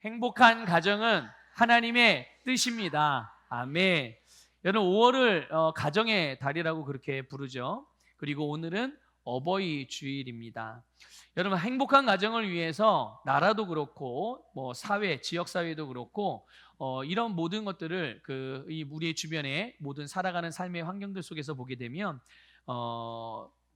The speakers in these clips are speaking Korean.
행복한 가정은 하나님의 뜻입니다. 아멘. 여러분 5월을 가정의 달이라고 그렇게 부르죠. 그리고 오늘은 어버이 주일입니다. 여러분 행복한 가정을 위해서 나라도 그렇고 사회, 지역 사회도 그렇고 이런 모든 것들을 이 우리의 주변에 모든 살아가는 삶의 환경들 속에서 보게 되면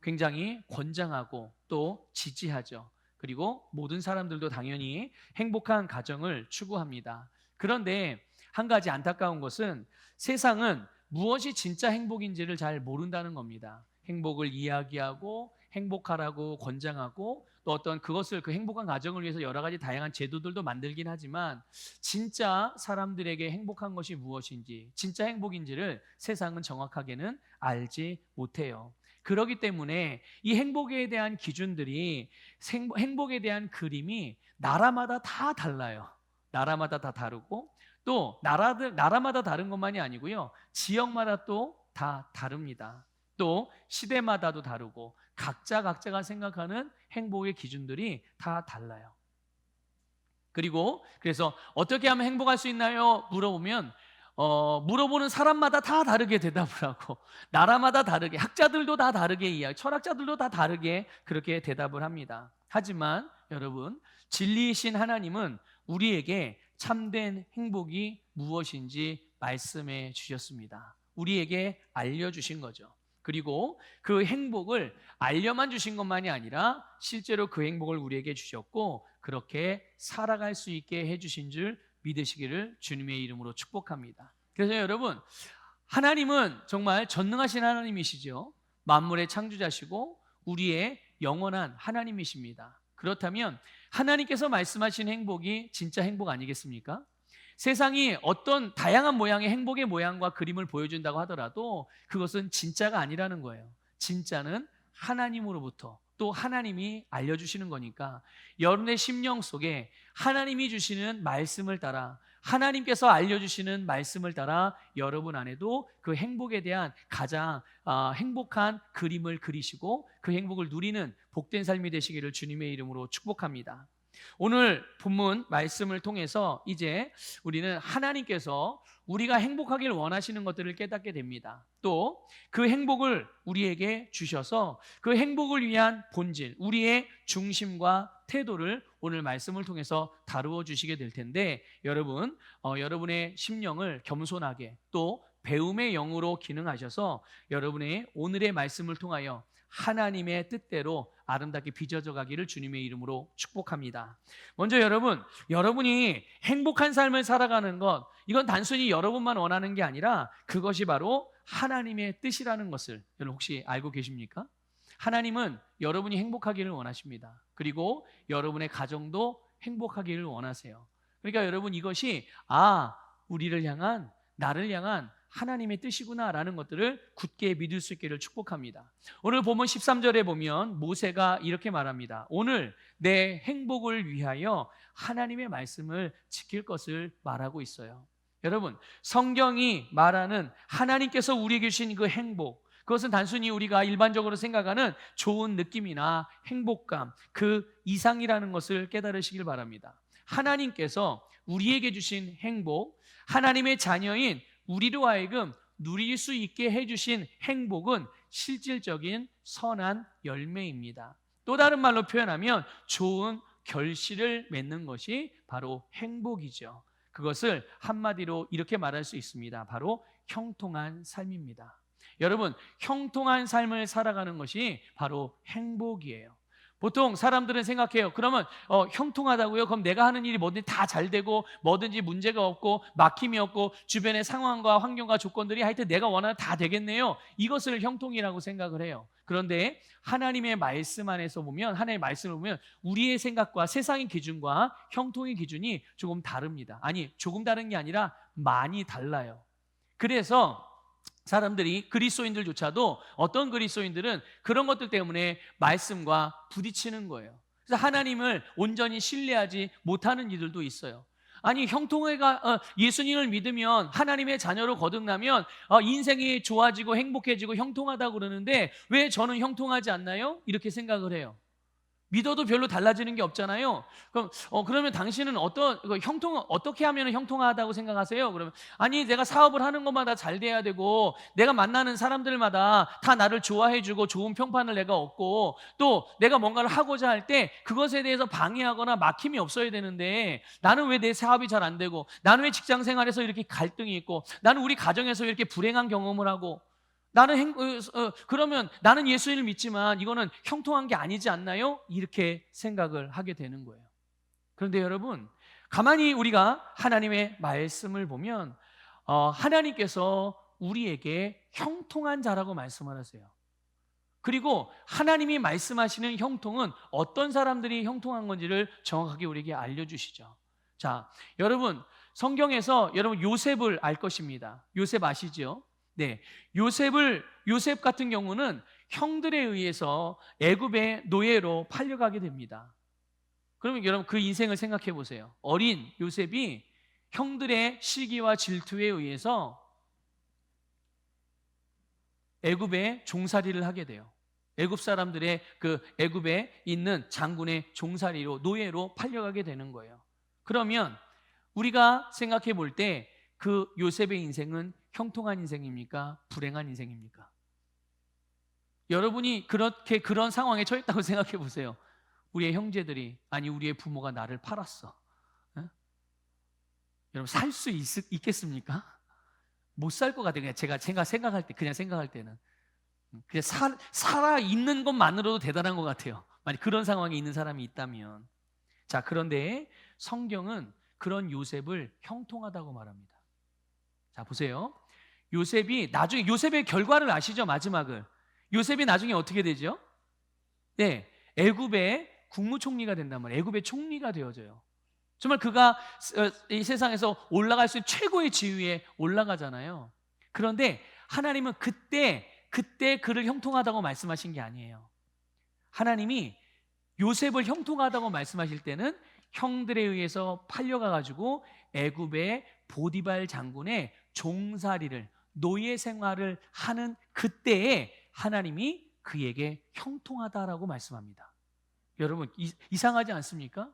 굉장히 권장하고 또 지지하죠. 그리고 모든 사람들도 당연히 행복한 가정을 추구합니다. 그런데 한 가지 안타까운 것은 세상은 무엇이 진짜 행복인지를 잘 모른다는 겁니다. 행복을 이야기하고 행복하라고 권장하고 또 어떤 그것을 그 행복한 가정을 위해서 여러 가지 다양한 제도들도 만들긴 하지만 진짜 사람들에게 행복한 것이 무엇인지, 진짜 행복인지를 세상은 정확하게는 알지 못해요. 그렇기 때문에 이 행복에 대한 기준들이, 행복에 대한 그림이 나라마다 다 달라요. 나라마다 다 다르고 또 나라마다 다른 것만이 아니고요. 지역마다 또 다 다릅니다. 또 시대마다도 다르고 각자가 생각하는 행복의 기준들이 다 달라요. 그래서 어떻게 하면 행복할 수 있나요? 물어보면 물어보는 사람마다 다 다르게 대답을 하고 나라마다 다르게, 학자들도 다 다르게 이야기, 철학자들도 다 다르게 그렇게 대답을 합니다. 하지만 여러분, 진리이신 하나님은 우리에게 참된 행복이 무엇인지 말씀해 주셨습니다. 우리에게 알려주신 거죠. 그리고 그 행복을 알려만 주신 것만이 아니라 실제로 그 행복을 우리에게 주셨고 그렇게 살아갈 수 있게 해주신 줄 믿으시기를 주님의 이름으로 축복합니다. 그래서 여러분, 하나님은 정말 전능하신 하나님이시죠. 만물의 창조자시고 우리의 영원한 하나님이십니다. 그렇다면 하나님께서 말씀하신 행복이 진짜 행복 아니겠습니까? 세상이 어떤 다양한 모양의 행복의 모양과 그림을 보여준다고 하더라도 그것은 진짜가 아니라는 거예요. 진짜는 하나님으로부터 또 하나님이 알려주시는 거니까 여러분의 심령 속에 하나님이 주시는 말씀을 따라, 하나님께서 알려주시는 말씀을 따라 여러분 안에도 그 행복에 대한 가장 행복한 그림을 그리시고 그 행복을 누리는 복된 삶이 되시기를 주님의 이름으로 축복합니다. 오늘 본문 말씀을 통해서 이제 우리는 하나님께서 우리가 행복하기를 원하시는 것들을 깨닫게 됩니다. 또 그 행복을 우리에게 주셔서 그 행복을 위한 본질, 우리의 중심과 태도를 오늘 말씀을 통해서 다루어 주시게 될 텐데 여러분, 여러분의 심령을 겸손하게 또 배움의 영으로 기능하셔서 여러분의 오늘의 말씀을 통하여 하나님의 뜻대로 아름답게 빚어져 가기를 주님의 이름으로 축복합니다. 먼저 여러분이 행복한 삶을 살아가는 것, 이건 단순히 여러분만 원하는 게 아니라 그것이 바로 하나님의 뜻이라는 것을 여러분 혹시 알고 계십니까? 하나님은 여러분이 행복하기를 원하십니다. 그리고 여러분의 가정도 행복하기를 원하세요. 그러니까 여러분, 이것이 우리를 향한, 나를 향한 하나님의 뜻이구나라는 것들을 굳게 믿을 수 있기를 축복합니다. 오늘 본문 13절에 보면 모세가 이렇게 말합니다. 오늘 내 행복을 위하여 하나님의 말씀을 지킬 것을 말하고 있어요. 여러분, 성경이 말하는 하나님께서 우리에게 주신 그 행복, 그것은 단순히 우리가 일반적으로 생각하는 좋은 느낌이나 행복감, 그 이상이라는 것을 깨달으시길 바랍니다. 하나님께서 우리에게 주신 행복, 하나님의 자녀인 우리로 하여금 누릴 수 있게 해주신 행복은 실질적인 선한 열매입니다. 또 다른 말로 표현하면 좋은 결실을 맺는 것이 바로 행복이죠. 그것을 한마디로 이렇게 말할 수 있습니다. 바로 형통한 삶입니다. 여러분, 형통한 삶을 살아가는 것이 바로 행복이에요. 보통 사람들은 생각해요. 그러면 형통하다고요? 그럼 내가 하는 일이 뭐든지 다 잘 되고 뭐든지 문제가 없고 막힘이 없고 주변의 상황과 환경과 조건들이 하여튼 내가 원하는 다 되겠네요. 이것을 형통이라고 생각을 해요. 그런데 하나님의 말씀 안에서 보면, 하나님의 말씀을 보면 우리의 생각과 세상의 기준과 형통의 기준이 조금 다릅니다. 아니, 조금 다른 게 아니라 많이 달라요. 그래서 사람들이, 그리스도인들조차도 어떤 그리스도인들은 그런 것들 때문에 말씀과 부딪히는 거예요. 그래서 하나님을 온전히 신뢰하지 못하는 이들도 있어요. 아니, 예수님을 믿으면 하나님의 자녀로 거듭나면 인생이 좋아지고 행복해지고 형통하다고 그러는데 왜 저는 형통하지 않나요? 이렇게 생각을 해요. 믿어도 별로 달라지는 게 없잖아요. 그러면 당신은 형통 어떻게 하면 형통하다고 생각하세요? 그러면 아니 내가 사업을 하는 것마다 잘 돼야 되고 내가 만나는 사람들마다 다 나를 좋아해주고 좋은 평판을 내가 얻고 또 내가 뭔가를 하고자 할 때 그것에 대해서 방해하거나 막힘이 없어야 되는데 나는 왜 내 사업이 잘 안 되고 나는 왜 직장 생활에서 이렇게 갈등이 있고 나는 우리 가정에서 이렇게 불행한 경험을 하고 그러면 나는 예수님을 믿지만 이거는 형통한 게 아니지 않나요? 이렇게 생각을 하게 되는 거예요. 그런데 여러분, 가만히 우리가 하나님의 말씀을 보면 하나님께서 우리에게 형통한 자라고 말씀을 하세요. 그리고 하나님이 말씀하시는 형통은 어떤 사람들이 형통한 건지를 정확하게 우리에게 알려주시죠. 자, 여러분 성경에서 여러분 요셉을 알 것입니다. 요셉 아시죠? 네, 요셉 같은 경우는 형들에 의해서 애굽의 노예로 팔려가게 됩니다. 그러면 여러분 그 인생을 생각해 보세요. 어린 요셉이 형들의 시기와 질투에 의해서 애굽의 종살이를 하게 돼요. 애굽 사람들의 그 애굽에 있는 장군의 종살이로 노예로 팔려가게 되는 거예요. 그러면 우리가 생각해 볼 때 그 요셉의 인생은 형통한 인생입니까? 불행한 인생입니까? 여러분이 그런 상황에 처했다고 생각해 보세요. 우리의 형제들이 아니 우리의 부모가 나를 팔았어. 에? 여러분 살 수 있겠습니까? 못 살 것 같아요. 제가 생각할 때는 그냥 살아 있는 것만으로도 대단한 것 같아요. 만약 그런 상황에 있는 사람이 있다면. 자, 그런데 성경은 그런 요셉을 형통하다고 말합니다. 자, 보세요. 요셉의 결과를 아시죠? 마지막을. 요셉이 나중에 어떻게 되죠? 네, 애굽의 국무총리가 된단 말이에요. 애굽의 총리가 되어져요. 정말 그가 이 세상에서 올라갈 수 있는 최고의 지위에 올라가잖아요. 그런데 하나님은 그때 그를 형통하다고 말씀하신 게 아니에요. 하나님이 요셉을 형통하다고 말씀하실 때는 형들에 의해서 팔려가가지고 애굽의 보디발 장군의 종살이를 노예 생활을 하는 그때에 하나님이 그에게 형통하다라고 말씀합니다. 여러분 이상하지 않습니까?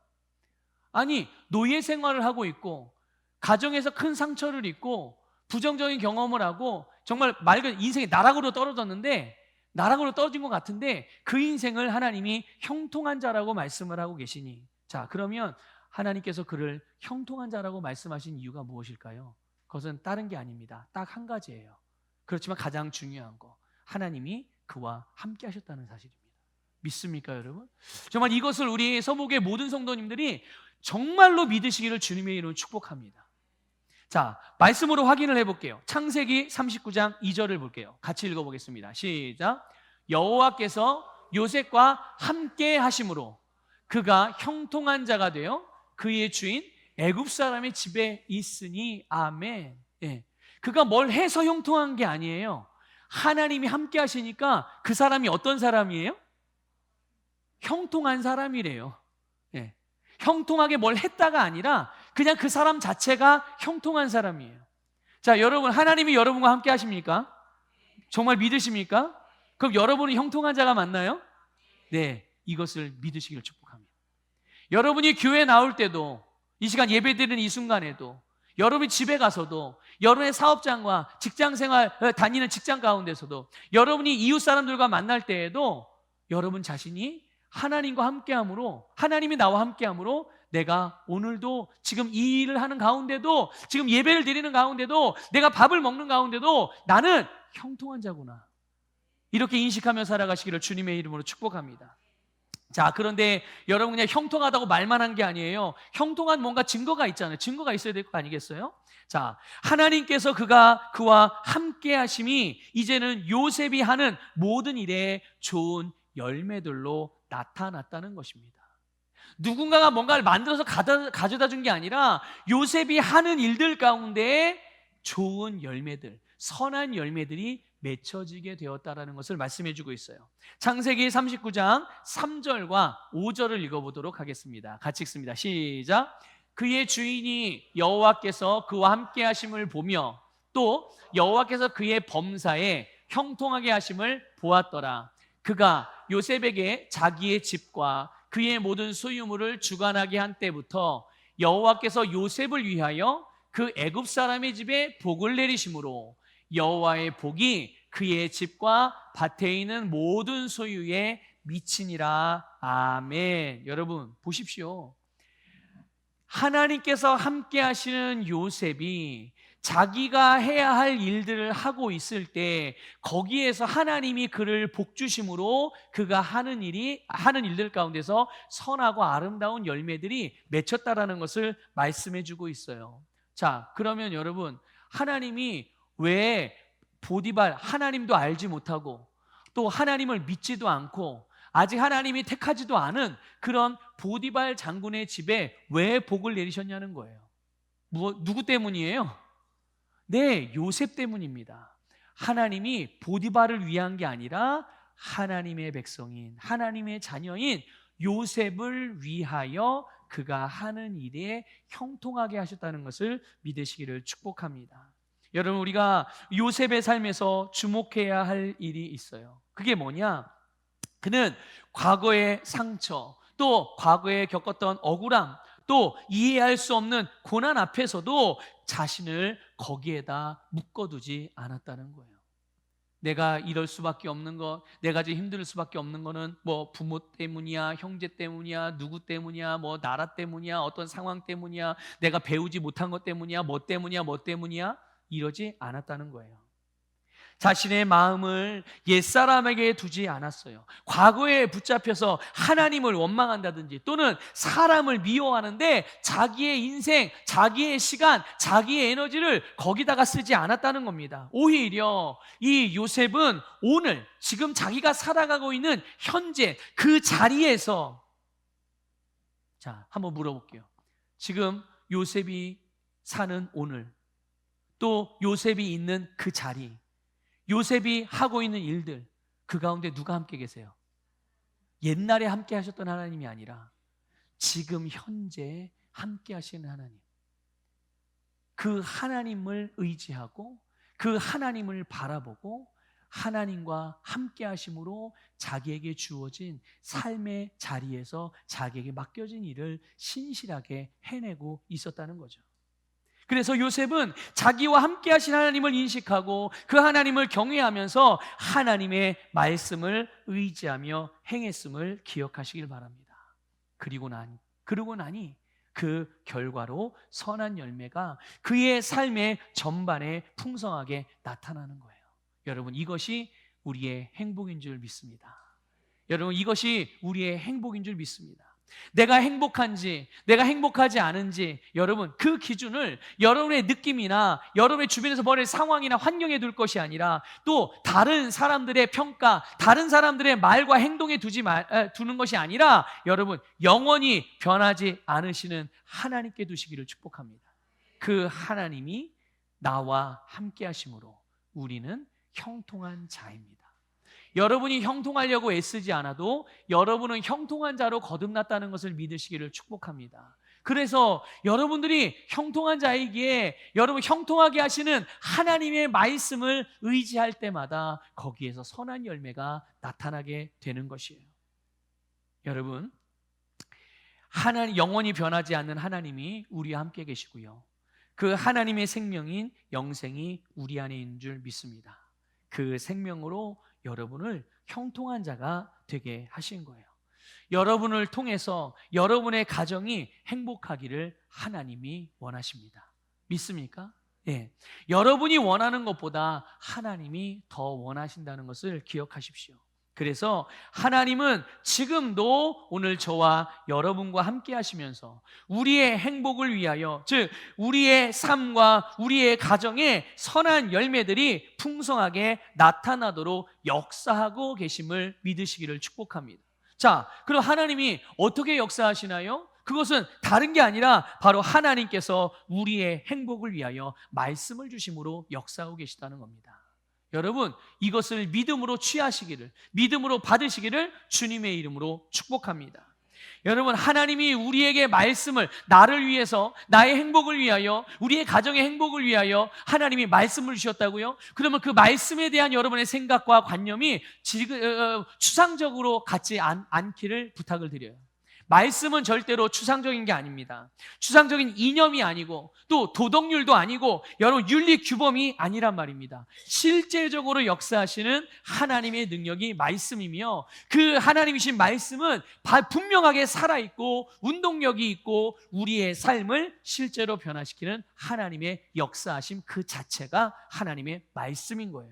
아니 노예 생활을 하고 있고 가정에서 큰 상처를 입고 부정적인 경험을 하고 정말 맑은 인생이 나락으로 떨어졌는데 나락으로 떨어진 것 같은데 그 인생을 하나님이 형통한 자라고 말씀을 하고 계시니 자 그러면 하나님께서 그를 형통한 자라고 말씀하신 이유가 무엇일까요? 그것은 다른 게 아닙니다. 딱 한 가지예요. 그렇지만 가장 중요한 거 하나님이 그와 함께 하셨다는 사실입니다. 믿습니까 여러분? 정말 이것을 우리 서목의 모든 성도님들이 정말로 믿으시기를 주님의 이름으로 축복합니다. 자, 말씀으로 확인을 해볼게요. 창세기 39장 2절을 볼게요. 같이 읽어보겠습니다. 시작. 여호와께서 요셉과 함께 하심으로 그가 형통한 자가 되어 그의 주인 애굽 사람의 집에 있으니 아멘. 예. 그가 뭘 해서 형통한 게 아니에요. 하나님이 함께 하시니까 그 사람이 어떤 사람이에요? 형통한 사람이래요. 예. 형통하게 뭘 했다가 아니라 그냥 그 사람 자체가 형통한 사람이에요. 자, 여러분 하나님이 여러분과 함께 하십니까? 정말 믿으십니까? 그럼 여러분이 형통한 자가 맞나요? 네, 이것을 믿으시길 축복합니다. 여러분이 교회 나올 때도 이 시간 예배드리는 이 순간에도 여러분이 집에 가서도 여러분의 사업장과 직장생활 다니는 직장 가운데서도 여러분이 이웃 사람들과 만날 때에도 여러분 자신이 하나님과 함께함으로 하나님이 나와 함께함으로 내가 오늘도 지금 이 일을 하는 가운데도 지금 예배를 드리는 가운데도 내가 밥을 먹는 가운데도 나는 형통한 자구나 이렇게 인식하며 살아가시기를 주님의 이름으로 축복합니다. 자, 그런데 여러분 그냥 형통하다고 말만 한 게 아니에요. 형통한 뭔가 증거가 있잖아요. 증거가 있어야 될 거 아니겠어요? 자, 하나님께서 그와 함께 하심이 이제는 요셉이 하는 모든 일에 좋은 열매들로 나타났다는 것입니다. 누군가가 뭔가를 만들어서 가져다 준 게 아니라 요셉이 하는 일들 가운데 좋은 열매들, 선한 열매들이 맺혀지게 되었다라는 것을 말씀해 주고 있어요. 창세기 39장 3절과 5절을 읽어보도록 하겠습니다. 같이 읽습니다. 시작. 그의 주인이 여호와께서 그와 함께 하심을 보며 또 여호와께서 그의 범사에 형통하게 하심을 보았더라. 그가 요셉에게 자기의 집과 그의 모든 소유물을 주관하게 한 때부터 여호와께서 요셉을 위하여 그 애굽 사람의 집에 복을 내리심으로 여호와의 복이 그의 집과 밭에 있는 모든 소유에 미치니라. 아멘. 여러분 보십시오. 하나님께서 함께 하시는 요셉이 자기가 해야 할 일들을 하고 있을 때 거기에서 하나님이 그를 복주심으로 그가 하는 일들 가운데서 선하고 아름다운 열매들이 맺혔다라는 것을 말씀해 주고 있어요. 자, 그러면 여러분, 하나님이 왜 보디발, 하나님도 알지 못하고 또 하나님을 믿지도 않고 아직 하나님이 택하지도 않은 그런 보디발 장군의 집에 왜 복을 내리셨냐는 거예요. 누구 때문이에요? 네, 요셉 때문입니다. 하나님이 보디발을 위한 게 아니라 하나님의 백성인, 하나님의 자녀인 요셉을 위하여 그가 하는 일에 형통하게 하셨다는 것을 믿으시기를 축복합니다. 여러분, 우리가 요셉의 삶에서 주목해야 할 일이 있어요. 그게 뭐냐? 그는 과거의 상처, 또 과거에 겪었던 억울함, 또 이해할 수 없는 고난 앞에서도 자신을 거기에다 묶어두지 않았다는 거예요. 내가 이럴 수밖에 없는 것, 내가 지금 힘들 수밖에 없는 거는 뭐 부모 때문이야, 형제 때문이야, 누구 때문이야, 뭐 나라 때문이야, 어떤 상황 때문이야, 내가 배우지 못한 것 때문이야, 뭐 때문이야, 이러지 않았다는 거예요. 자신의 마음을 옛사람에게 두지 않았어요. 과거에 붙잡혀서 하나님을 원망한다든지 또는 사람을 미워하는데 자기의 인생, 자기의 시간, 자기의 에너지를 거기다가 쓰지 않았다는 겁니다. 오히려 이 요셉은 오늘 지금 자기가 살아가고 있는 현재 그 자리에서, 자, 한번 물어볼게요. 지금 요셉이 사는 오늘, 또 요셉이 있는 그 자리, 요셉이 하고 있는 일들, 그 가운데 누가 함께 계세요? 옛날에 함께 하셨던 하나님이 아니라 지금 현재 함께 하시는 하나님. 그 하나님을 의지하고 그 하나님을 바라보고 하나님과 함께 하심으로 자기에게 주어진 삶의 자리에서 자기에게 맡겨진 일을 신실하게 해내고 있었다는 거죠. 그래서 요셉은 자기와 함께 하신 하나님을 인식하고 그 하나님을 경외하면서 하나님의 말씀을 의지하며 행했음을 기억하시길 바랍니다. 그러고 나니 그 결과로 선한 열매가 그의 삶의 전반에 풍성하게 나타나는 거예요. 여러분, 이것이 우리의 행복인 줄 믿습니다. 여러분, 이것이 우리의 행복인 줄 믿습니다. 내가 행복한지, 내가 행복하지 않은지, 여러분, 그 기준을 여러분의 느낌이나 여러분의 주변에서 벌어진 상황이나 환경에 둘 것이 아니라 또 다른 사람들의 평가, 다른 사람들의 말과 행동에 두는 것이 아니라 여러분, 영원히 변하지 않으시는 하나님께 두시기를 축복합니다. 그 하나님이 나와 함께 하심으로 우리는 형통한 자입니다. 여러분이 형통하려고 애쓰지 않아도 여러분은 형통한 자로 거듭났다는 것을 믿으시기를 축복합니다. 그래서 여러분들이 형통한 자이기에 여러분 형통하게 하시는 하나님의 말씀을 의지할 때마다 거기에서 선한 열매가 나타나게 되는 것이에요. 여러분, 하나님, 영원히 변하지 않는 하나님이 우리와 함께 계시고요, 그 하나님의 생명인 영생이 우리 안에 있는 줄 믿습니다. 그 생명으로 여러분을 형통한 자가 되게 하신 거예요. 여러분을 통해서 여러분의 가정이 행복하기를 하나님이 원하십니다. 믿습니까? 예. 여러분이 원하는 것보다 하나님이 더 원하신다는 것을 기억하십시오. 그래서 하나님은 지금도 오늘 저와 여러분과 함께 하시면서 우리의 행복을 위하여, 즉 우리의 삶과 우리의 가정에 선한 열매들이 풍성하게 나타나도록 역사하고 계심을 믿으시기를 축복합니다. 자, 그럼 하나님이 어떻게 역사하시나요? 그것은 다른 게 아니라 바로 하나님께서 우리의 행복을 위하여 말씀을 주심으로 역사하고 계시다는 겁니다. 여러분, 이것을 믿음으로 취하시기를, 믿음으로 받으시기를 주님의 이름으로 축복합니다. 여러분, 하나님이 우리에게 말씀을, 나를 위해서, 나의 행복을 위하여, 우리의 가정의 행복을 위하여 하나님이 말씀을 주셨다고요? 그러면 그 말씀에 대한 여러분의 생각과 관념이 추상적으로 같지 않기를 부탁을 드려요. 말씀은 절대로 추상적인 게 아닙니다. 추상적인 이념이 아니고 또 도덕률도 아니고 여러분 윤리 규범이 아니란 말입니다. 실제적으로 역사하시는 하나님의 능력이 말씀이며 그 하나님이신 말씀은 분명하게 살아있고 운동력이 있고 우리의 삶을 실제로 변화시키는 하나님의 역사하심 그 자체가 하나님의 말씀인 거예요.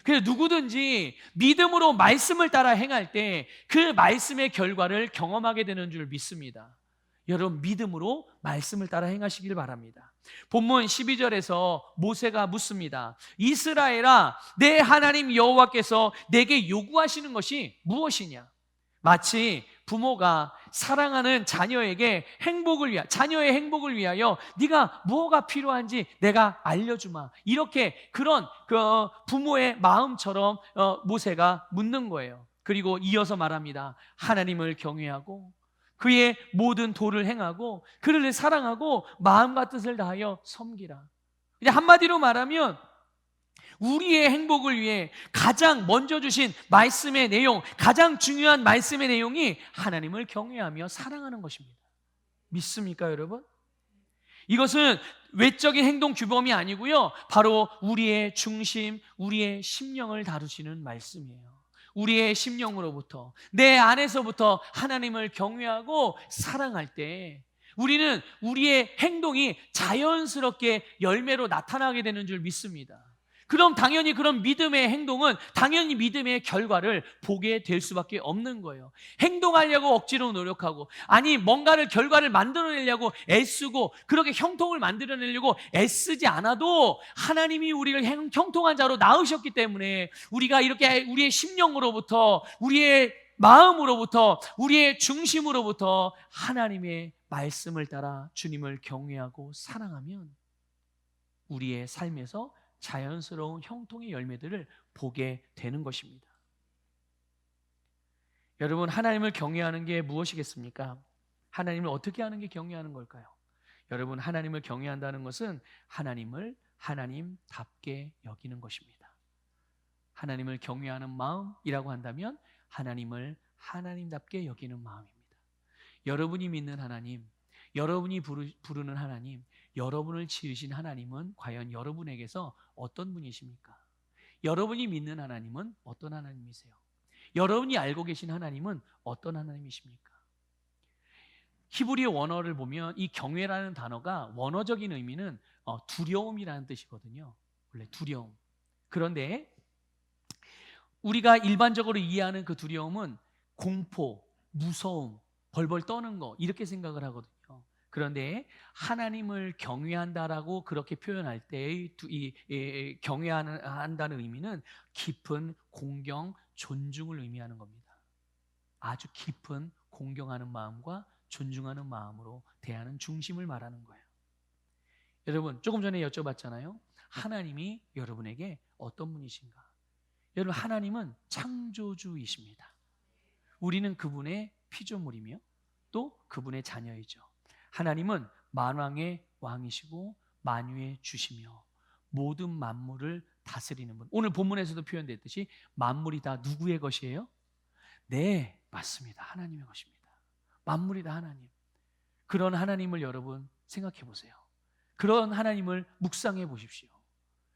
그래서 누구든지 믿음으로 말씀을 따라 행할 때 그 말씀의 결과를 경험하게 되는 줄 믿습니다. 여러분 믿음으로 말씀을 따라 행하시길 바랍니다. 본문 12절에서 모세가 묻습니다. 이스라엘아, 내 하나님 여호와께서 내게 요구하시는 것이 무엇이냐? 마치 부모가 사랑하는 자녀의 행복을 위하여 네가 뭐가 필요한지 내가 알려주마. 이렇게 그런 부모의 마음처럼 모세가 묻는 거예요. 그리고 이어서 말합니다. 하나님을 경외하고 그의 모든 도를 행하고 그를 사랑하고 마음과 뜻을 다하여 섬기라. 이제 한마디로 말하면 우리의 행복을 위해 가장 먼저 주신 말씀의 내용, 가장 중요한 말씀의 내용이 하나님을 경외하며 사랑하는 것입니다. 믿습니까, 여러분? 이것은 외적인 행동 규범이 아니고요, 바로 우리의 중심, 우리의 심령을 다루시는 말씀이에요. 우리의 심령으로부터, 내 안에서부터 하나님을 경외하고 사랑할 때 우리는 우리의 행동이 자연스럽게 열매로 나타나게 되는 줄 믿습니다. 그럼 당연히 그런 믿음의 행동은 당연히 믿음의 결과를 보게 될 수밖에 없는 거예요. 행동하려고 억지로 노력하고, 아니 뭔가를 결과를 만들어내려고 애쓰고 그렇게 형통을 만들어내려고 애쓰지 않아도 하나님이 우리를 형통한 자로 낳으셨기 때문에 우리가 이렇게 우리의 심령으로부터, 우리의 마음으로부터, 우리의 중심으로부터 하나님의 말씀을 따라 주님을 경외하고 사랑하면 우리의 삶에서 자연스러운 형통의 열매들을 보게 되는 것입니다. 여러분, 하나님을 경외하는 게 무엇이겠습니까? 하나님을 어떻게 하는 게 경외하는 걸까요? 여러분, 하나님을 경외한다는 것은 하나님을 하나님답게 여기는 것입니다. 하나님을 경외하는 마음이라고 한다면 하나님을 하나님답게 여기는 마음입니다. 여러분이 믿는 하나님, 여러분이 부르는 하나님, 여러분을 지으신 하나님은 과연 여러분에게서 어떤 분이십니까? 여러분이 믿는 하나님은 어떤 하나님이세요? 여러분이 알고 계신 하나님은 어떤 하나님이십니까? 히브리어 원어를 보면 이 경외라는 단어가 원어적인 의미는 두려움이라는 뜻이거든요. 원래 두려움. 그런데 우리가 일반적으로 이해하는 그 두려움은 공포, 무서움, 벌벌 떠는 거 이렇게 생각을 하거든요. 그런데 하나님을 경외한다라고 그렇게 표현할 때의 경외한다는 의미는 깊은 공경, 존중을 의미하는 겁니다. 아주 깊은 공경하는 마음과 존중하는 마음으로 대하는 중심을 말하는 거예요. 여러분, 조금 전에 여쭤봤잖아요. 하나님이 여러분에게 어떤 분이신가? 여러분, 하나님은 창조주이십니다. 우리는 그분의 피조물이며 또 그분의 자녀이죠. 하나님은 만왕의 왕이시고 만유의 주시며 모든 만물을 다스리는 분. 오늘 본문에서도 표현됐듯이 만물이 다 누구의 것이에요? 네, 맞습니다. 하나님의 것입니다. 만물이 다 하나님. 그런 하나님을 여러분 생각해 보세요. 그런 하나님을 묵상해 보십시오.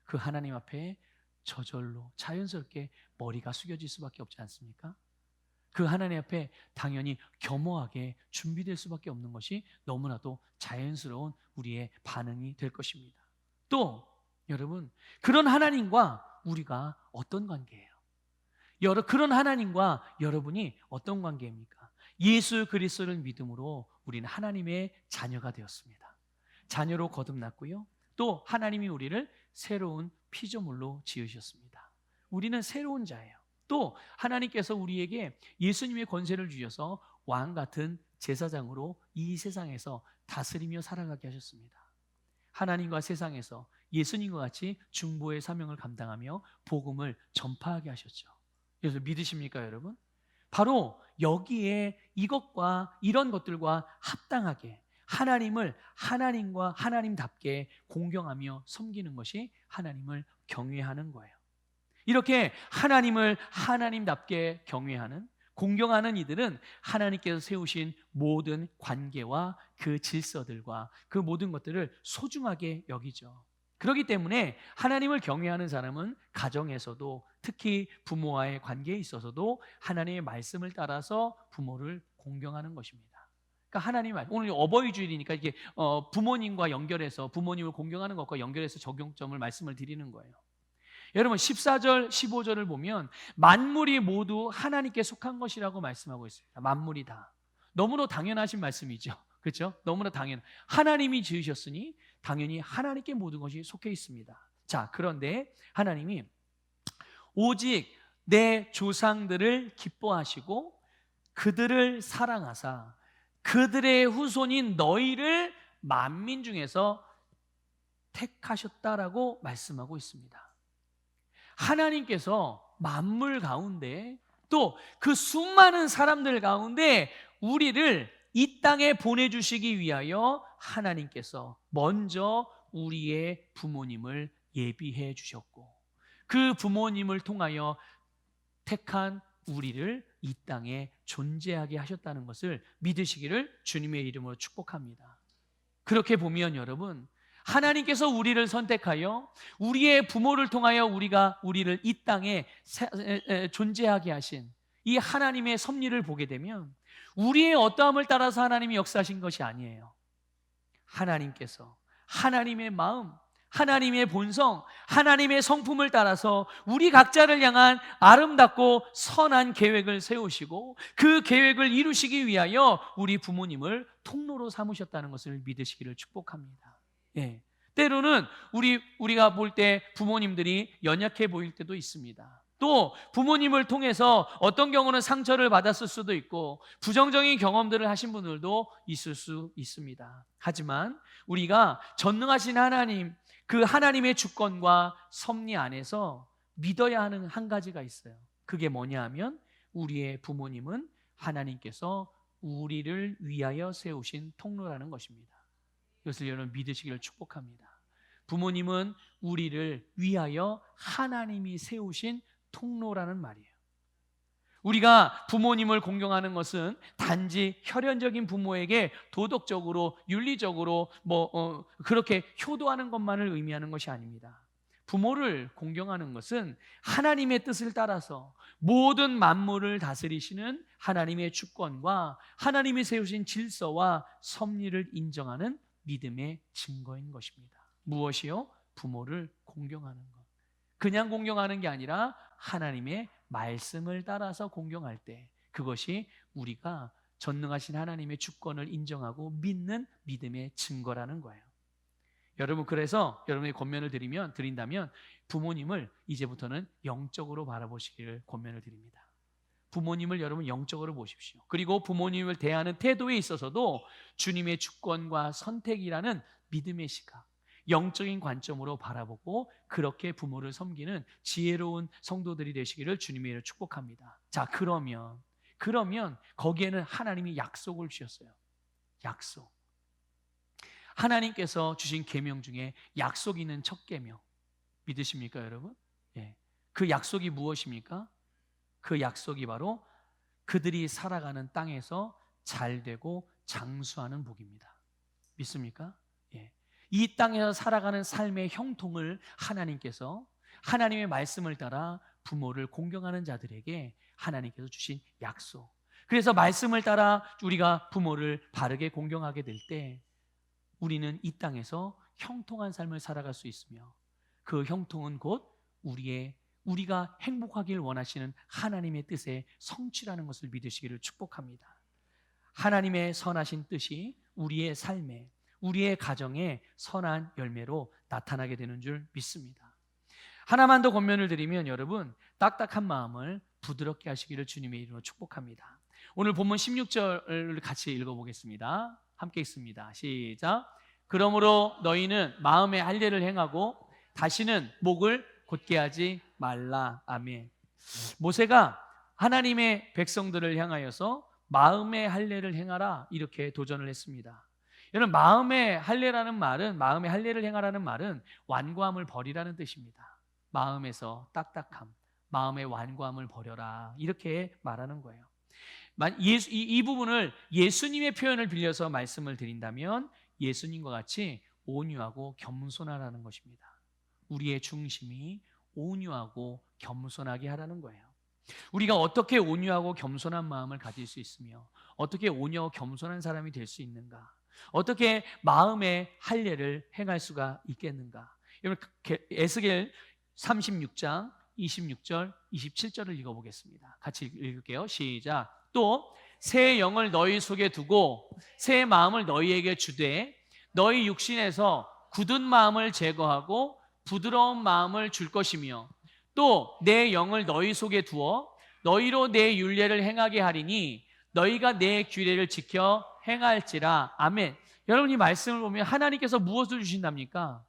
그 하나님 앞에 저절로 자연스럽게 머리가 숙여질 수밖에 없지 않습니까? 그 하나님 앞에 당연히 겸허하게 준비될 수밖에 없는 것이 너무나도 자연스러운 우리의 반응이 될 것입니다. 또 여러분, 그런 하나님과 우리가 어떤 관계예요? 그런 하나님과 여러분이 어떤 관계입니까? 예수 그리스도를 믿음으로 우리는 하나님의 자녀가 되었습니다. 자녀로 거듭났고요. 또 하나님이 우리를 새로운 피조물로 지으셨습니다. 우리는 새로운 자예요. 또 하나님께서 우리에게 예수님의 권세를 주셔서 왕 같은 제사장으로 이 세상에서 다스리며 살아가게 하셨습니다. 하나님과 세상에서 예수님과 같이 중보의 사명을 감당하며 복음을 전파하게 하셨죠. 그래서 믿으십니까, 여러분? 바로 여기에 이것과 이런 것들과 합당하게 하나님을 하나님과 하나님답게 공경하며 섬기는 것이 하나님을 경외하는 거예요. 이렇게 하나님을 하나님답게 경외하는, 공경하는 이들은 하나님께서 세우신 모든 관계와 그 질서들과 그 모든 것들을 소중하게 여기죠. 그렇기 때문에 하나님을 경외하는 사람은 가정에서도, 특히 부모와의 관계에 있어서도 하나님의 말씀을 따라서 부모를 공경하는 것입니다. 그러니까 하나님 말, 오늘 어버이 주일이니까 이게 부모님과 연결해서, 부모님을 공경하는 것과 연결해서 적용점을 말씀을 드리는 거예요. 여러분 14절 15절을 보면 만물이 모두 하나님께 속한 것이라고 말씀하고 있습니다. 만물이 다. 너무나 당연하신 말씀이죠. 그렇죠? 너무나 하나님이 지으셨으니 당연히 하나님께 모든 것이 속해 있습니다. 자, 그런데 하나님이 오직 내 조상들을 기뻐하시고 그들을 사랑하사 그들의 후손인 너희를 만민 중에서 택하셨다라고 말씀하고 있습니다. 하나님께서 만물 가운데 또 그 수많은 사람들 가운데 우리를 이 땅에 보내주시기 위하여 하나님께서 먼저 우리의 부모님을 예비해 주셨고 그 부모님을 통하여 택한 우리를 이 땅에 존재하게 하셨다는 것을 믿으시기를 주님의 이름으로 축복합니다. 그렇게 보면 여러분, 하나님께서 우리를 선택하여 우리의 부모를 통하여 우리를 이 땅에 존재하게 하신 이 하나님의 섭리를 보게 되면 우리의 어떠함을 따라서 하나님이 역사하신 것이 아니에요. 하나님께서 하나님의 마음, 하나님의 본성, 하나님의 성품을 따라서 우리 각자를 향한 아름답고 선한 계획을 세우시고 그 계획을 이루시기 위하여 우리 부모님을 통로로 삼으셨다는 것을 믿으시기를 축복합니다. 예. 때로는 우리가 볼 때 부모님들이 연약해 보일 때도 있습니다. 또 부모님을 통해서 어떤 경우는 상처를 받았을 수도 있고 부정적인 경험들을 하신 분들도 있을 수 있습니다. 하지만 우리가 전능하신 하나님, 그 하나님의 주권과 섭리 안에서 믿어야 하는 한 가지가 있어요. 그게 뭐냐 하면 우리의 부모님은 하나님께서 우리를 위하여 세우신 통로라는 것입니다. 이것을 여러분 믿으시기를 축복합니다. 부모님은 우리를 위하여 하나님이 세우신 통로라는 말이에요. 우리가 부모님을 공경하는 것은 단지 혈연적인 부모에게 도덕적으로 윤리적으로 그렇게 효도하는 것만을 의미하는 것이 아닙니다. 부모를 공경하는 것은 하나님의 뜻을 따라서 모든 만물을 다스리시는 하나님의 주권과 하나님이 세우신 질서와 섭리를 인정하는 믿음의 증거인 것입니다. 무엇이요? 부모를 공경하는 것. 그냥 공경하는 게 아니라 하나님의 말씀을 따라서 공경할 때 그것이 우리가 전능하신 하나님의 주권을 인정하고 믿는 믿음의 증거라는 거예요. 여러분, 그래서 여러분이 권면을 드린다면 부모님을 이제부터는 영적으로 바라보시기를 권면을 드립니다. 부모님을 여러분 영적으로 보십시오. 그리고 부모님을 대하는 태도에 있어서도 주님의 주권과 선택이라는 믿음의 시각, 영적인 관점으로 바라보고 그렇게 부모를 섬기는 지혜로운 성도들이 되시기를 주님의 이름으로 축복합니다. 자, 그러면 거기에는 하나님이 약속을 주셨어요. 약속. 하나님께서 주신 계명 중에 약속 있는 첫 계명 믿으십니까, 여러분? 예. 그 약속이 무엇입니까? 그 약속이 바로 그들이 살아가는 땅에서 잘되고 장수하는 복입니다. 믿습니까? 예. 이 땅에서 살아가는 삶의 형통을 하나님께서 하나님의 말씀을 따라 부모를 공경하는 자들에게 하나님께서 주신 약속. 그래서 말씀을 따라 우리가 부모를 바르게 공경하게 될 때 우리는 이 땅에서 형통한 삶을 살아갈 수 있으며 그 형통은 곧 우리가 행복하길 원하시는 하나님의 뜻의 성취라는 것을 믿으시기를 축복합니다. 하나님의 선하신 뜻이 우리의 삶에, 우리의 가정에 선한 열매로 나타나게 되는 줄 믿습니다. 하나만 더 권면을 드리면 여러분, 딱딱한 마음을 부드럽게 하시기를 주님의 이름으로 축복합니다. 오늘 본문 16절을 같이 읽어보겠습니다. 함께 읽습니다. 시작. 그러므로 너희는 마음의 할례를 행하고 다시는 목을 곧게 하지 말라. 아멘. 모세가 하나님의 백성들을 향하여서 마음의 할례를 행하라 이렇게 도전을 했습니다. 여러분, 마음의 할례를 행하라는 말은 완고함을 버리라는 뜻입니다. 마음에서 딱딱함, 마음의 완고함을 버려라 이렇게 말하는 거예요. 이 부분을 예수님의 표현을 빌려서 말씀을 드린다면 예수님과 같이 온유하고 겸손하라는 것입니다. 우리의 중심이 온유하고 겸손하게 하라는 거예요. 우리가 어떻게 온유하고 겸손한 마음을 가질 수 있으며 어떻게 온유하고 겸손한 사람이 될 수 있는가? 어떻게 마음의 할례를 행할 수가 있겠는가? 여러분, 에스겔 36장 26절 27절을 읽어보겠습니다. 같이 읽을게요. 시작. 또 새 영을 너희 속에 두고 새 마음을 너희에게 주되 너희 육신에서 굳은 마음을 제거하고 부드러운 마음을 줄 것이며 또 내 영을 너희 속에 두어 너희로 내 율례를 행하게 하리니 너희가 내 규례를 지켜 행할지라. 아멘. 여러분, 이 말씀을 보면 하나님께서 무엇을 주신답니까?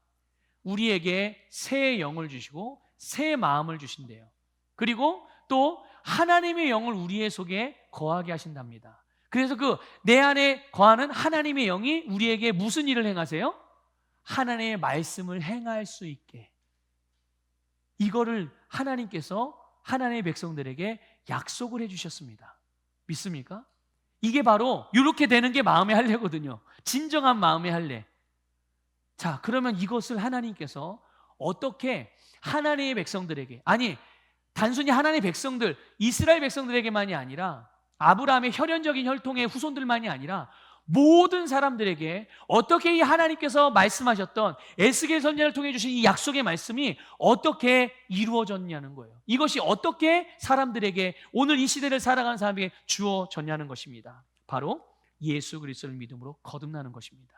우리에게 새 영을 주시고 새 마음을 주신대요. 그리고 또 하나님의 영을 우리의 속에 거하게 하신답니다. 그래서 그 내 안에 거하는 하나님의 영이 우리에게 무슨 일을 행하세요? 하나님의 말씀을 행할 수 있게. 이거를 하나님께서 하나님의 백성들에게 약속을 해주셨습니다. 믿습니까? 이게 바로 이렇게 되는 게 마음의 할례거든요. 진정한 마음의 할례. 자, 그러면 이것을 하나님께서 어떻게 하나님의 백성들에게, 아니 단순히 하나님의 백성들, 이스라엘 백성들에게만이 아니라 아브라함의 혈연적인 혈통의 후손들만이 아니라 모든 사람들에게 어떻게 이 하나님께서 말씀하셨던 에스겔 선지자를 통해 주신 이 약속의 말씀이 어떻게 이루어졌냐는 거예요. 이것이 어떻게 사람들에게, 오늘 이 시대를 살아가는 사람에게 주어졌냐는 것입니다. 바로 예수 그리스도를 믿음으로 거듭나는 것입니다.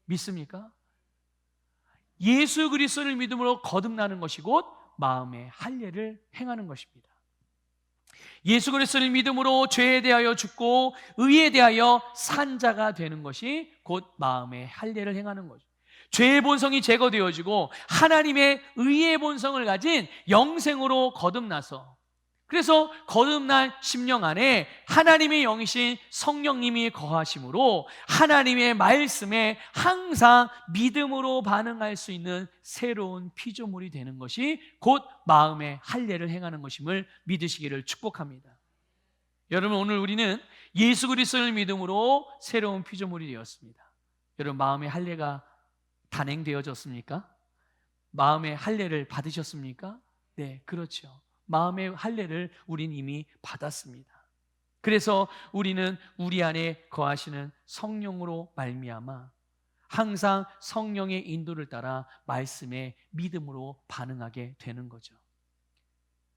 믿습니까? 예수 그리스도를 믿음으로 거듭나는 것이 곧 마음의 할례를 행하는 것입니다. 예수 그리스도를 믿음으로 죄에 대하여 죽고 의에 대하여 산 자가 되는 것이 곧 마음의 할례를 행하는 거죠. 죄의 본성이 제거되어지고 하나님의 의의 본성을 가진 영생으로 거듭나서, 그래서 거듭난 심령 안에 하나님의 영이신 성령님이 거하심으로 하나님의 말씀에 항상 믿음으로 반응할 수 있는 새로운 피조물이 되는 것이 곧 마음의 할례를 행하는 것임을 믿으시기를 축복합니다. 여러분, 오늘 우리는 예수 그리스도를 믿음으로 새로운 피조물이 되었습니다. 여러분, 마음의 할례가 단행되어졌습니까? 마음의 할례를 받으셨습니까? 네, 그렇죠. 마음의 할례를 우린 이미 받았습니다. 그래서 우리는 우리 안에 거하시는 성령으로 말미암아 항상 성령의 인도를 따라 말씀에 믿음으로 반응하게 되는 거죠.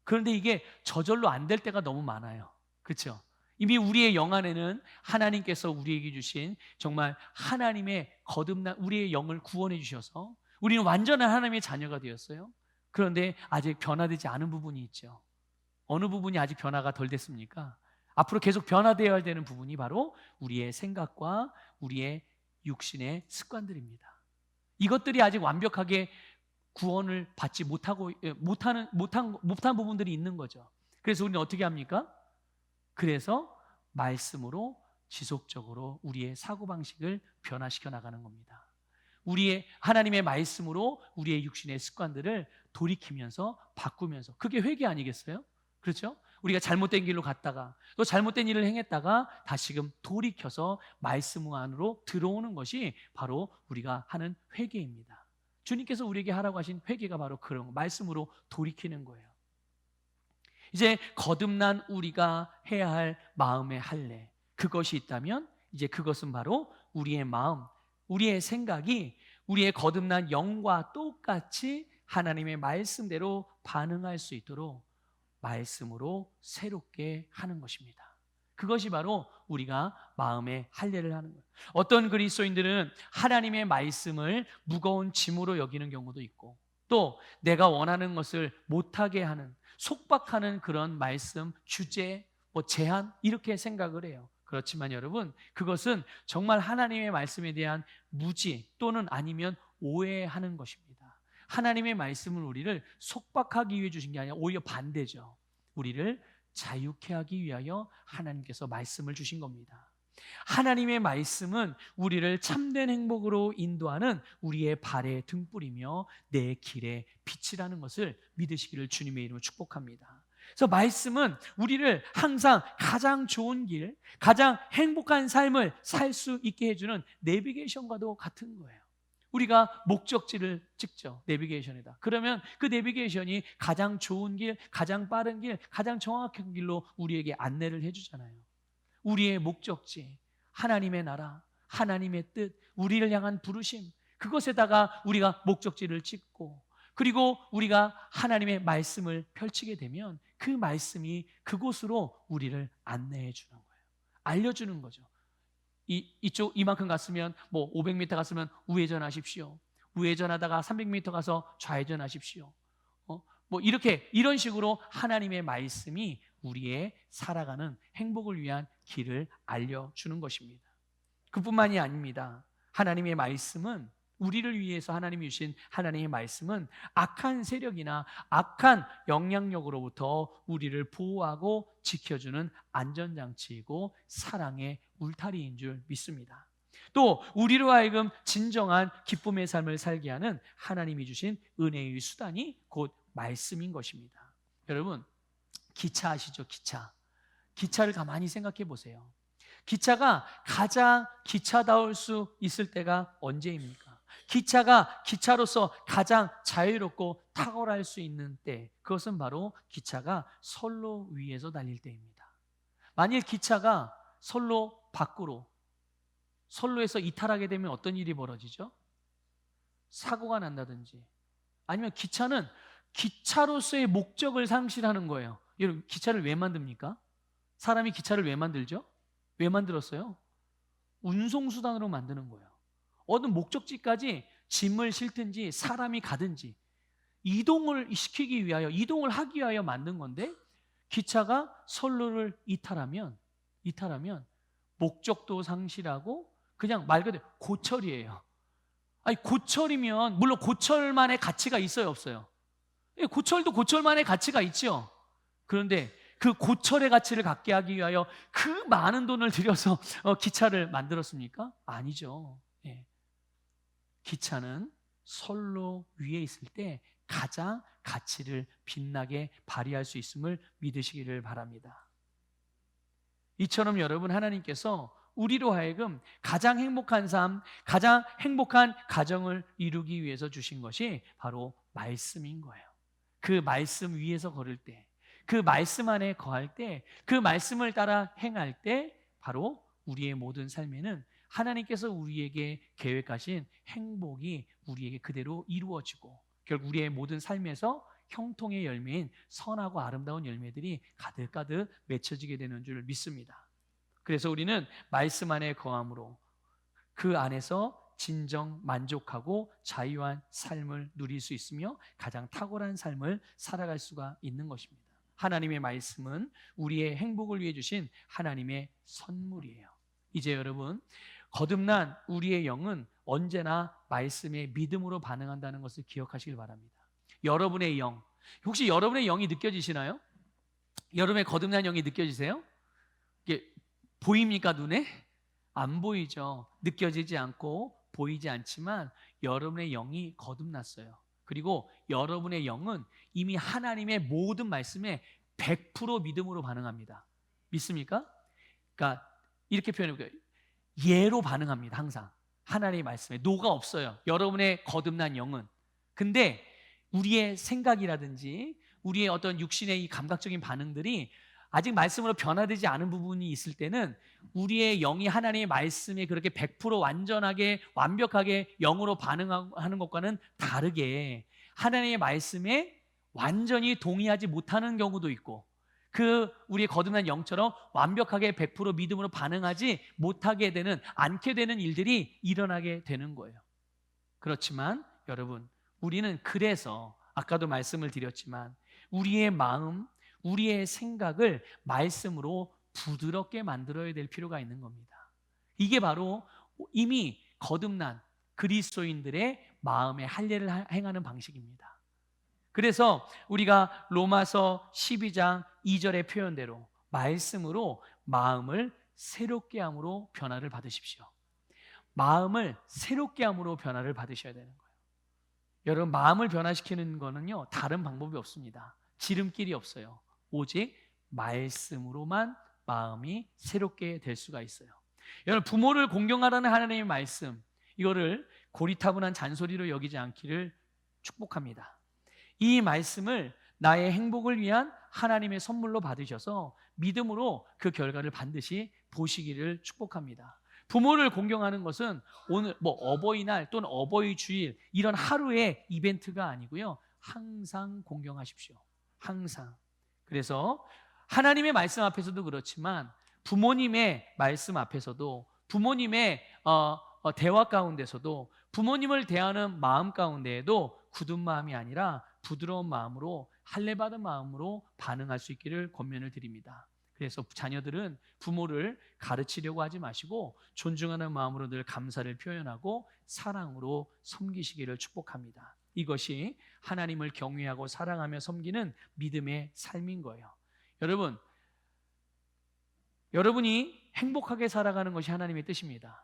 그런데 이게 저절로 안 될 때가 너무 많아요. 그렇죠? 이미 우리의 영 안에는 하나님께서 우리에게 주신 정말 하나님의 거듭난 우리의 영을 구원해 주셔서 우리는 완전한 하나님의 자녀가 되었어요. 그런데 아직 변화되지 않은 부분이 있죠. 어느 부분이 아직 변화가 덜 됐습니까? 앞으로 계속 변화되어야 되는 부분이 바로 우리의 생각과 우리의 육신의 습관들입니다. 이것들이 아직 완벽하게 구원을 받지 못한 부분들이 있는 거죠. 그래서 우리는 어떻게 합니까? 그래서 말씀으로 지속적으로 우리의 사고방식을 변화시켜 나가는 겁니다. 우리의 하나님의 말씀으로 우리의 육신의 습관들을 돌이키면서 바꾸면서, 그게 회개 아니겠어요? 그렇죠? 우리가 잘못된 길로 갔다가 또 잘못된 일을 행했다가 다시금 돌이켜서 말씀 안으로 들어오는 것이 바로 우리가 하는 회개입니다. 주님께서 우리에게 하라고 하신 회개가 바로 그런 말씀으로 돌이키는 거예요. 이제 거듭난 우리가 해야 할 마음의 할례, 그것이 있다면 이제 그것은 바로 우리의 마음, 우리의 생각이 우리의 거듭난 영과 똑같이 하나님의 말씀대로 반응할 수 있도록 말씀으로 새롭게 하는 것입니다. 그것이 바로 우리가 마음의 할례를 하는 거예요. 어떤 그리스도인들은 하나님의 말씀을 무거운 짐으로 여기는 경우도 있고, 또 내가 원하는 것을 못하게 하는, 속박하는 그런 말씀, 주제, 제한, 이렇게 생각을 해요. 그렇지만 여러분, 그것은 정말 하나님의 말씀에 대한 무지 또는 아니면 오해하는 것입니다. 하나님의 말씀은 우리를 속박하기 위해 주신 게 아니라 오히려 반대죠. 우리를 자유케 하기 위하여 하나님께서 말씀을 주신 겁니다. 하나님의 말씀은 우리를 참된 행복으로 인도하는 우리의 발의 등불이며 내 길의 빛이라는 것을 믿으시기를 주님의 이름으로 축복합니다. 그래서 말씀은 우리를 항상 가장 좋은 길, 가장 행복한 삶을 살 수 있게 해주는 내비게이션과도 같은 거예요. 우리가 목적지를 찍죠, 내비게이션에다. 그러면 그 내비게이션이 가장 좋은 길, 가장 빠른 길, 가장 정확한 길로 우리에게 안내를 해주잖아요. 우리의 목적지, 하나님의 나라, 하나님의 뜻, 우리를 향한 부르심, 그것에다가 우리가 목적지를 찍고, 그리고 우리가 하나님의 말씀을 펼치게 되면 그 말씀이 그곳으로 우리를 안내해 주는 거예요. 알려주는 거죠. 이쪽 이만큼 갔으면, 뭐 500m 갔으면 우회전하십시오. 우회전하다가 300m 가서 좌회전하십시오. 뭐 이런 식으로 하나님의 말씀이 우리의 살아가는 행복을 위한 길을 알려주는 것입니다. 그뿐만이 아닙니다. 하나님의 말씀은, 우리를 위해서 하나님이 주신 하나님의 말씀은 악한 세력이나 악한 영향력으로부터 우리를 보호하고 지켜주는 안전장치이고 사랑의 울타리인 줄 믿습니다. 또 우리로 하여금 진정한 기쁨의 삶을 살게 하는 하나님이 주신 은혜의 수단이 곧 말씀인 것입니다. 여러분, 기차 아시죠? 기차를 가만히 생각해 보세요. 기차가 가장 기차다울 수 있을 때가 언제입니까? 기차가 기차로서 가장 자유롭고 탁월할 수 있는 때, 그것은 바로 기차가 선로 위에서 달릴 때입니다. 만일 기차가 선로 밖으로, 선로에서 이탈하게 되면 어떤 일이 벌어지죠? 사고가 난다든지, 아니면 기차는 기차로서의 목적을 상실하는 거예요. 여러분, 기차를 왜 만듭니까? 사람이 기차를 왜 만들죠? 왜 만들었어요? 운송수단으로 만드는 거예요. 어느 목적지까지 짐을 싣든지 사람이 가든지 이동을 시키기 위하여, 이동을 하기 위하여 만든 건데, 기차가 선로를 이탈하면 목적도 상실하고 그냥 말 그대로 고철이에요. 아니, 고철이면 물론 고철만의 가치가 있어요, 없어요? 고철도 고철만의 가치가 있죠. 그런데 그 고철의 가치를 갖게 하기 위하여 그 많은 돈을 들여서 기차를 만들었습니까? 아니죠. 예. 기차는 선로 위에 있을 때 가장 가치를 빛나게 발휘할 수 있음을 믿으시기를 바랍니다. 이처럼 여러분, 하나님께서 우리로 하여금 가장 행복한 삶, 가장 행복한 가정을 이루기 위해서 주신 것이 바로 말씀인 거예요. 그 말씀 위에서 걸을 때, 그 말씀 안에 거할 때, 그 말씀을 따라 행할 때 바로 우리의 모든 삶에는 하나님께서 우리에게 계획하신 행복이 우리에게 그대로 이루어지고, 결국 우리의 모든 삶에서 형통의 열매인 선하고 아름다운 열매들이 가득가득 맺혀지게 되는 줄 믿습니다. 그래서 우리는 말씀 안에 거함으로 그 안에서 진정 만족하고 자유한 삶을 누릴 수 있으며 가장 탁월한 삶을 살아갈 수가 있는 것입니다. 하나님의 말씀은 우리의 행복을 위해 주신 하나님의 선물이에요. 이제 여러분, 거듭난 우리의 영은 언제나 말씀에 믿음으로 반응한다는 것을 기억하시길 바랍니다. 여러분의 영, 혹시 여러분의 영이 느껴지시나요? 여러분의 거듭난 영이 느껴지세요? 이게 보입니까, 눈에? 안 보이죠. 느껴지지 않고 보이지 않지만 여러분의 영이 거듭났어요. 그리고 여러분의 영은 이미 하나님의 모든 말씀에 100% 믿음으로 반응합니다. 믿습니까? 그러니까 이렇게 표현해볼게요. 예로 반응합니다. 항상 하나님의 말씀에 노가 없어요, 여러분의 거듭난 영은. 근데 우리의 생각이라든지 우리의 어떤 육신의 이 감각적인 반응들이 아직 말씀으로 변화되지 않은 부분이 있을 때는 우리의 영이 하나님의 말씀에 그렇게 100% 완전하게 완벽하게 영으로 반응하는 것과는 다르게 하나님의 말씀에 완전히 동의하지 못하는 경우도 있고, 그 우리의 거듭난 영처럼 완벽하게 100% 믿음으로 반응하지 못하게 되는, 않게 되는 일들이 일어나게 되는 거예요. 그렇지만 여러분, 우리는 그래서 아까도 말씀을 드렸지만 우리의 마음, 우리의 생각을 말씀으로 부드럽게 만들어야 될 필요가 있는 겁니다. 이게 바로 이미 거듭난 그리스도인들의 마음의 할례를 행하는 방식입니다. 그래서 우리가 로마서 12장 2절의 표현대로 말씀으로 마음을 새롭게 함으로 변화를 받으십시오. 마음을 새롭게 함으로 변화를 받으셔야 되는 거예요. 여러분, 마음을 변화시키는 거는요, 다른 방법이 없습니다. 지름길이 없어요. 오직 말씀으로만 마음이 새롭게 될 수가 있어요. 여러분, 부모를 공경하라는 하나님의 말씀, 이거를 고리타분한 잔소리로 여기지 않기를 축복합니다. 이 말씀을 나의 행복을 위한 하나님의 선물로 받으셔서 믿음으로 그 결과를 반드시 보시기를 축복합니다. 부모를 공경하는 것은 오늘 어버이날 또는 어버이 주일 이런 하루의 이벤트가 아니고요. 항상 공경하십시오. 항상. 그래서 하나님의 말씀 앞에서도 그렇지만 부모님의 말씀 앞에서도 부모님의 대화 가운데서도 부모님을 대하는 마음 가운데에도 굳은 마음이 아니라 부드러운 마음으로 할례받은 마음으로 반응할 수 있기를 권면을 드립니다. 그래서 자녀들은 부모를 가르치려고 하지 마시고 존중하는 마음으로 늘 감사를 표현하고 사랑으로 섬기시기를 축복합니다. 이것이 하나님을 경외하고 사랑하며 섬기는 믿음의 삶인 거예요. 여러분이 행복하게 살아가는 것이 하나님의 뜻입니다.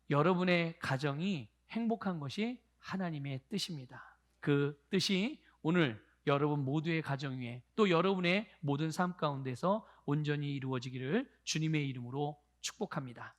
여러분의 가정이 행복한 것이 하나님의 뜻입니다. 그 뜻이 오늘 여러분 모두의 가정 위에 또 여러분의 모든 삶 가운데서 온전히 이루어지기를 주님의 이름으로 축복합니다.